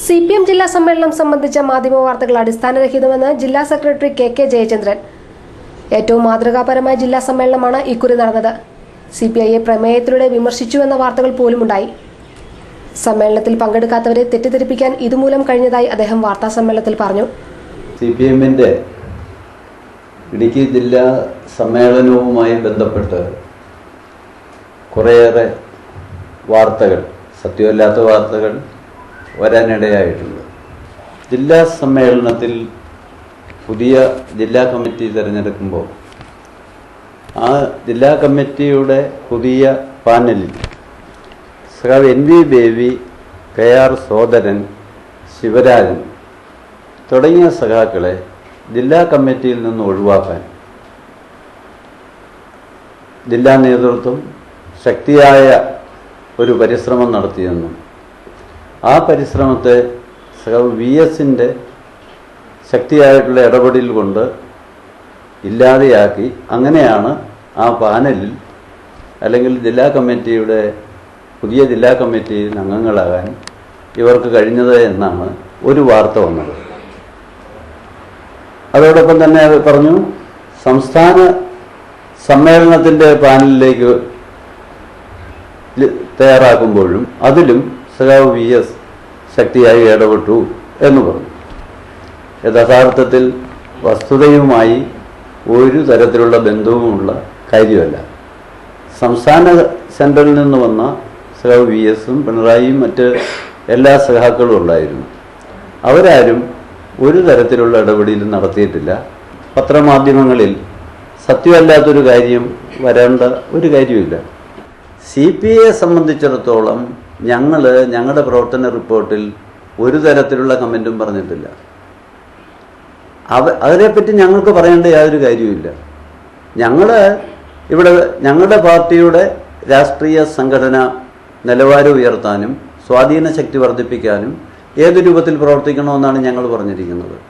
CPM ജില്ലാ സമ്മേളനം സംബന്ധിച്ച മാധ്യമവാർത്തകൾ അടിസ്ഥാനരഹിതമെന്ന് ജില്ലാ സെക്രട്ടറി കെ ജയചന്ദ്രൻ. ഏറ്റവും മാതൃകാപരമായ ജില്ലാ സമ്മേളനമാണ് ഇക്കുറി നടന്നത്. CPIയെ പ്രമേയത്തിലൂടെ വിമർശിച്ചുവെന്ന വാർത്തകൾ പോലുമുണ്ടായി. സമ്മേളനത്തിൽ പങ്കെടുക്കാത്തവരെ തെറ്റിദ്ധരിപ്പിക്കാൻ ഇതുമൂലം കഴിഞ്ഞതായി അദ്ദേഹം വാർത്താസമ്മേളനത്തിൽ പറഞ്ഞു. CPMന്റെ ഇടുക്കി ജില്ലാ സമ്മേളനവുമായി ബന്ധപ്പെട്ട് കുറേയേറെ വാർത്തകൾ, സത്യമല്ലാത്ത വാർത്തകൾ വരാനിടയായിട്ടുണ്ട്. ജില്ലാ സമ്മേളനത്തിൽ പുതിയ ജില്ലാ കമ്മിറ്റി തിരഞ്ഞെടുക്കുമ്പോൾ ആ ജില്ലാ കമ്മിറ്റിയുടെ പുതിയ പാനലിൽ സഖാവ് NV baby, KR Sodaran, Sivarajan തുടങ്ങിയ സഖാക്കളെ ജില്ലാ കമ്മിറ്റിയിൽ നിന്ന് ഒഴിവാക്കാൻ ജില്ലാ നേതൃത്വം ശക്തിയായ ഒരു പരിശ്രമം നടത്തിയെന്നും ആ പരിശ്രമത്തെ സഖാവ് VSന്റെ ശക്തിയായിട്ടുള്ള ഇടപെടൽ കൊണ്ട് ഇല്ലാതെയാക്കി. അങ്ങനെയാണ് ആ പാനലിൽ അല്ലെങ്കിൽ ജില്ലാ കമ്മിറ്റിയുടെ പുതിയ ജില്ലാ കമ്മിറ്റിയിൽ അംഗങ്ങളാകാൻ ഇവർക്ക് കഴിഞ്ഞത് എന്നാണ് ഒരു വാർത്ത വന്നത്. അതോടൊപ്പം തന്നെ അത് പറഞ്ഞു, സംസ്ഥാന സമ്മേളനത്തിൻ്റെ പാനലിലേക്ക് തയ്യാറാക്കുമ്പോഴും അതിലും സഖാവ് VS ശക്തിയായി ഇടപെട്ടു എന്ന് പറഞ്ഞു. യഥാർത്ഥത്തിൽ വസ്തുതയുമായി ഒരു തരത്തിലുള്ള ബന്ധവുമുള്ള കാര്യമല്ല. സംസ്ഥാന സെൻട്രലിൽ നിന്ന് വന്ന സഖാവ് VSും പിണറായിയും മറ്റ് എല്ലാ സഖാക്കളും ഉണ്ടായിരുന്നു. അവരാരും ഒരു തരത്തിലുള്ള ഇടപെടലും നടത്തിയിട്ടില്ല. പത്രമാധ്യമങ്ങളിൽ സത്യമല്ലാത്തൊരു കാര്യം വരേണ്ട ഒരു കാര്യമില്ല. CPIയെ സംബന്ധിച്ചിടത്തോളം ഞങ്ങളുടെ പ്രവർത്തന റിപ്പോർട്ടിൽ ഒരു തരത്തിലുള്ള കമൻറ്റും പറഞ്ഞിട്ടില്ല. അതിനെപ്പറ്റി ഞങ്ങൾക്ക് പറയേണ്ട യാതൊരു കാര്യവുമില്ല. ഇവിടെ ഞങ്ങളുടെ പാർട്ടിയുടെ രാഷ്ട്രീയ സംഘടന നിലവാരം ഉയർത്താനും സ്വാധീന ശക്തി വർദ്ധിപ്പിക്കാനും ഏത് രൂപത്തിൽ പ്രവർത്തിക്കണമെന്നാണ് ഞങ്ങൾ പറഞ്ഞിരിക്കുന്നത്.